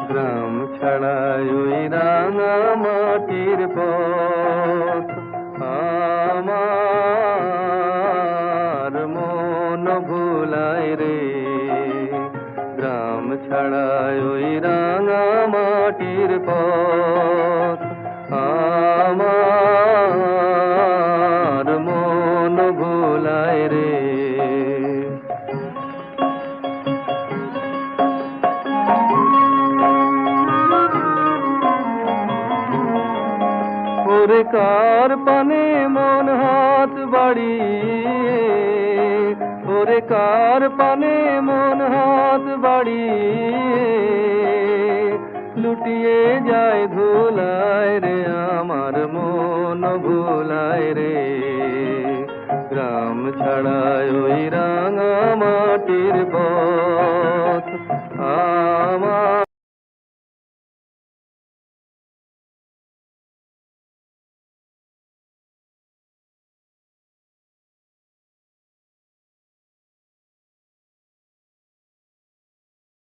গ্রাম ছাড়াই ওই রাঙা মাটির পথ আমার মন ভুলায় রে। গ্রাম ছাড়াই ওই রাঙা মাটির পথ আমার মন ভুলায় রে। ওরে কার পানে মন হাত বাড়িয়ে, ওরে কার পানে মন হাত বাড়িয়ে লুটিয়ে যায়